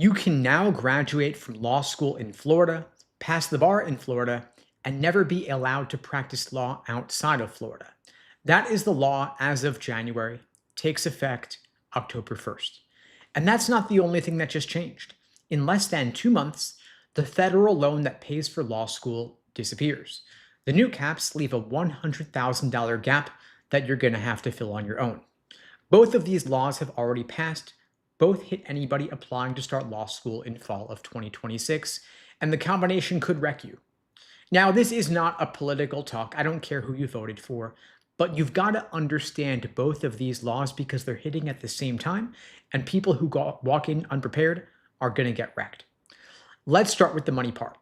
You can now graduate from law school in Florida, pass the bar in Florida, and never be allowed to practice law outside of Florida. That is the law as of January, takes effect October 1st. And that's not the only thing that just changed. In less than 2 months, the federal loan that pays for law school disappears. The new caps leave a $100,000 gap that you're going to have to fill on your own. Both of these laws have already passed. Both hit anybody applying to start law school in fall of 2026, and the combination could wreck you. Now, this is not a political talk. I don't care who you voted for, but you've got to understand both of these laws because they're hitting at the same time, and people who walk in unprepared are going to get wrecked. Let's start with the money part.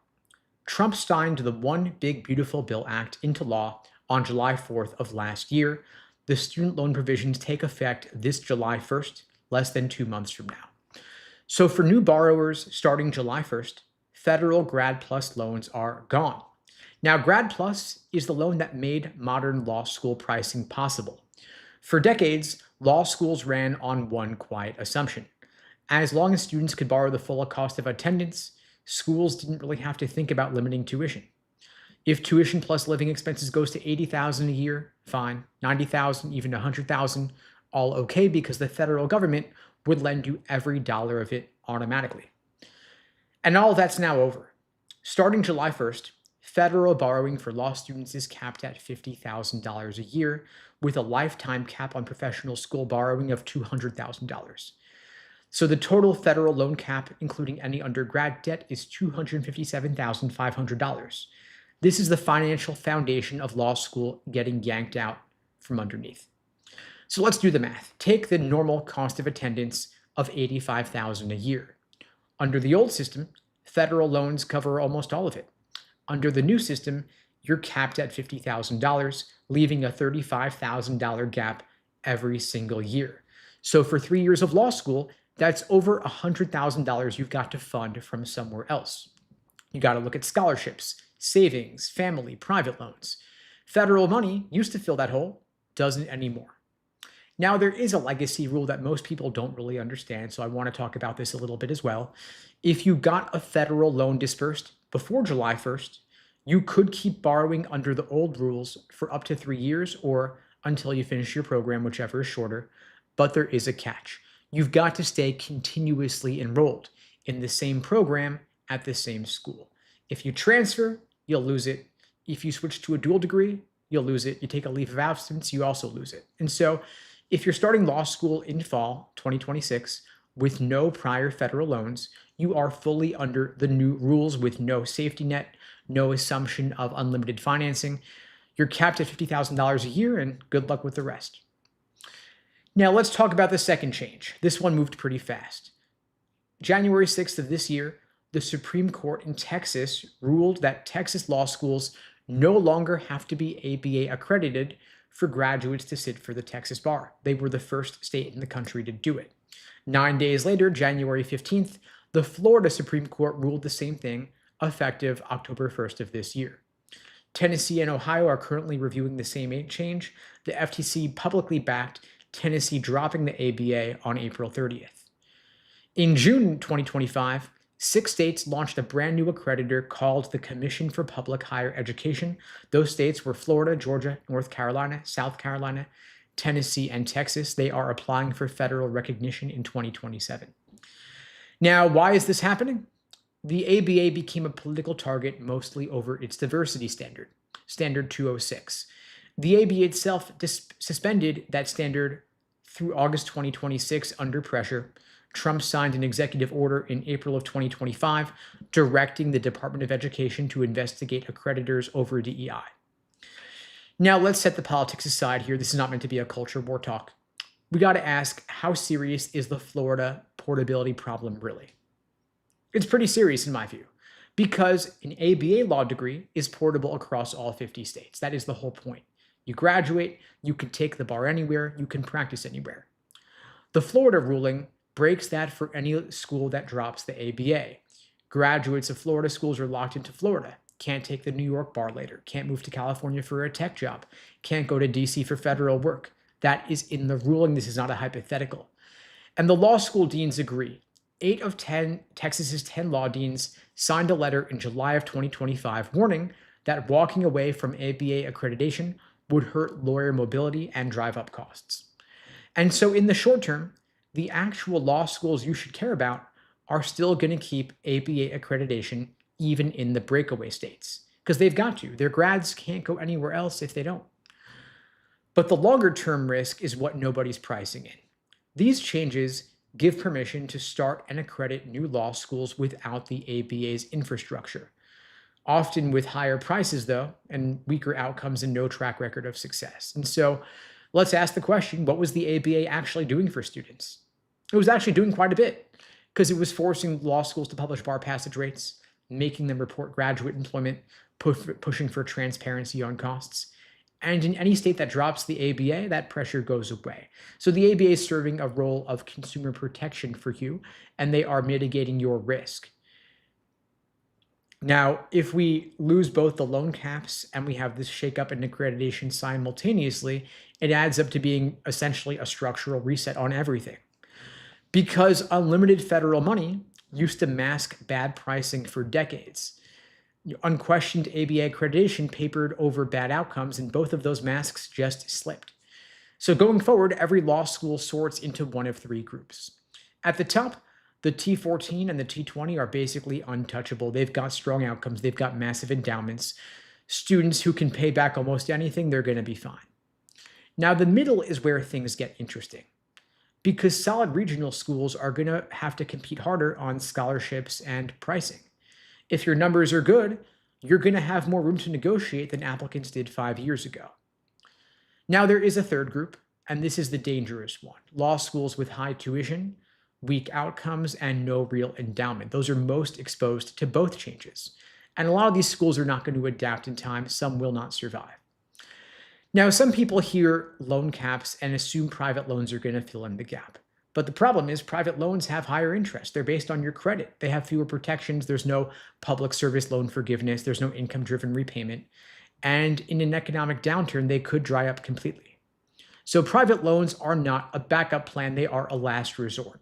Trump signed the One Big Beautiful Bill Act into law on July 4th of last year. The student loan provisions take effect this July 1st, less than 2 months from now. So for new borrowers starting July 1st, federal Grad Plus loans are gone. Now, Grad Plus is the loan that made modern law school pricing possible. For decades, law schools ran on one quiet assumption. As long as students could borrow the full cost of attendance, schools didn't really have to think about limiting tuition. If tuition plus living expenses goes to $80,000 a year, fine. $90,000, even $100,000, all okay, because the federal government would lend you every dollar of it automatically. And all that's now over. Starting July 1st, federal borrowing for law students is capped at $50,000 a year, with a lifetime cap on professional school borrowing of $200,000. So the total federal loan cap, including any undergrad debt, is $257,500. This is the financial foundation of law school getting yanked out from underneath. So let's do the math. Take the normal cost of attendance of $85,000 a year. Under the old system, federal loans cover almost all of it. Under the new system, you're capped at $50,000, leaving a $35,000 gap every single year. So for 3 years of law school, that's over $100,000 you've got to fund from somewhere else. You got to look at scholarships, savings, family, private loans. Federal money used to fill that hole, doesn't anymore. Now, there is a legacy rule that most people don't really understand, so I want to talk about this a little bit as well. If you got a federal loan dispersed before July 1st, you could keep borrowing under the old rules for up to 3 years or until you finish your program, whichever is shorter, but there is a catch. You've got to stay continuously enrolled in the same program at the same school. If you transfer, you'll lose it. If you switch to a dual degree, you'll lose it. You take a leave of absence, you also lose it. And so if you're starting law school in fall 2026 with no prior federal loans, you are fully under the new rules with no safety net, no assumption of unlimited financing. You're capped at $50,000 a year, and good luck with the rest. Now let's talk about the second change. This one moved pretty fast. January 6th of this year, the Supreme Court in Texas ruled that Texas law schools no longer have to be ABA accredited for graduates to sit for the Texas bar. They were the first state in the country to do it. 9 days later, January 15th, the Florida Supreme Court ruled the same thing, effective October 1st of this year. Tennessee and Ohio are currently reviewing the same change. The FTC publicly backed Tennessee dropping the ABA on April 30th. In June 2025, 6 states launched a brand new accreditor called the Commission for Public Higher Education. Those states were Florida, Georgia, North Carolina, South Carolina, Tennessee, and Texas. They are applying for federal recognition in 2027. Now, why is this happening? The ABA became a political target mostly over its diversity standard, Standard 206. The ABA itself suspended that standard through August 2026 under pressure. Trump signed an executive order in April of 2025 directing the Department of Education to investigate accreditors over DEI. Now, let's set the politics aside here. This is not meant to be a culture war talk. We got to ask, how serious is the Florida portability problem really? It's pretty serious in my view, because an ABA law degree is portable across all 50 states. That is the whole point. You graduate, you can take the bar anywhere, you can practice anywhere. The Florida ruling breaks that for any school that drops the ABA. Graduates of Florida schools are locked into Florida, can't take the New York bar later, can't move to California for a tech job, can't go to DC for federal work. That is in the ruling. This is not a hypothetical. And the law school deans agree. 8 of 10 Texas's 10 law deans signed a letter in July of 2025 warning that walking away from ABA accreditation would hurt lawyer mobility and drive up costs. And so in the short term, the actual law schools you should care about are still going to keep ABA accreditation even in the breakaway states because they've got to. Their grads can't go anywhere else if they don't. But the longer term risk is what nobody's pricing in. These changes give permission to start and accredit new law schools without the ABA's infrastructure, often with higher prices, though, and weaker outcomes and no track record of success. And so let's ask the question, what was the ABA actually doing for students? It was actually doing quite a bit because it was forcing law schools to publish bar passage rates, making them report graduate employment, pushing for transparency on costs. And in any state that drops the ABA, that pressure goes away. So the ABA is serving a role of consumer protection for you, and they are mitigating your risk. Now, if we lose both the loan caps and we have this shakeup in accreditation simultaneously, it adds up to being essentially a structural reset on everything. Because unlimited federal money used to mask bad pricing for decades. Unquestioned ABA accreditation papered over bad outcomes, and both of those masks just slipped. So going forward, every law school sorts into one of three groups. At the top, the T14 and the T20 are basically untouchable. They've got strong outcomes. They've got massive endowments. Students who can pay back almost anything, they're going to be fine. Now, the middle is where things get interesting because solid regional schools are going to have to compete harder on scholarships and pricing. If your numbers are good, you're going to have more room to negotiate than applicants did 5 years ago. Now, there is a third group, and this is the dangerous one. Law schools with high tuition, weak outcomes, and no real endowment. Those are most exposed to both changes. And a lot of these schools are not going to adapt in time. Some will not survive. Now, some people hear loan caps and assume private loans are going to fill in the gap. But the problem is private loans have higher interest. They're based on your credit. They have fewer protections. There's no public service loan forgiveness. There's no income-driven repayment. And in an economic downturn, they could dry up completely. So private loans are not a backup plan. They are a last resort.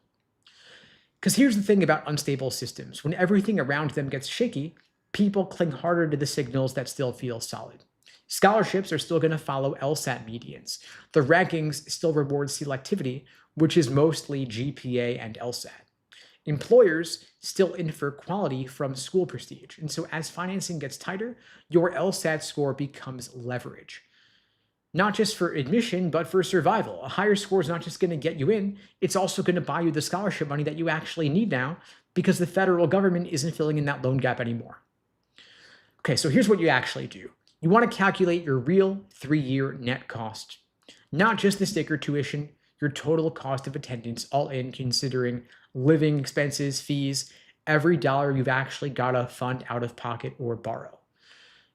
Because here's the thing about unstable systems. When everything around them gets shaky, people cling harder to the signals that still feel solid. Scholarships are still going to follow LSAT medians. The rankings still reward selectivity, which is mostly GPA and LSAT. Employers still infer quality from school prestige. And so as financing gets tighter, your LSAT score becomes leverage. Not just for admission, but for survival. A higher score is not just going to get you in, it's also going to buy you the scholarship money that you actually need now because the federal government isn't filling in that loan gap anymore. Okay, so here's what you actually do. You want to calculate your real 3-year net cost, not just the sticker tuition, your total cost of attendance, all in, considering living expenses, fees, every dollar you've actually got to fund out of pocket or borrow.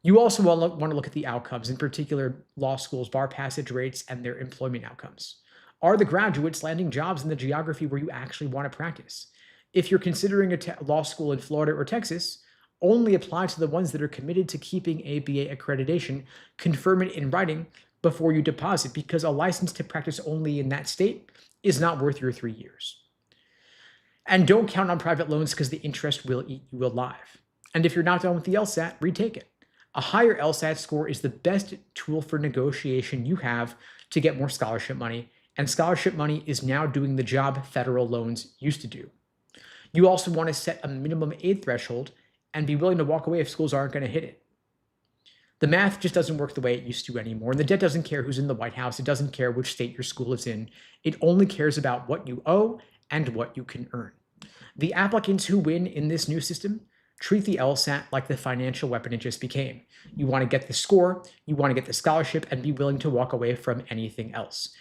You also want to look at the outcomes, in particular law schools' bar passage rates and their employment outcomes. Are the graduates landing jobs in the geography where you actually want to practice? If you're considering a law school in Florida or Texas, only apply to the ones that are committed to keeping ABA accreditation, confirm it in writing before you deposit, because a license to practice only in that state is not worth your 3 years. And don't count on private loans because the interest will eat you alive. And if you're not done with the LSAT, retake it. A higher LSAT score is the best tool for negotiation you have to get more scholarship money, and scholarship money is now doing the job federal loans used to do. You also want to set a minimum aid threshold and be willing to walk away if schools aren't going to hit it. The math just doesn't work the way it used to anymore, and the debt doesn't care who's in the White House. It doesn't care which state your school is in. It only cares about what you owe and what you can earn. The applicants who win in this new system treat the LSAT like the financial weapon it just became. You want to get the score, you want to get the scholarship, and be willing to walk away from anything else.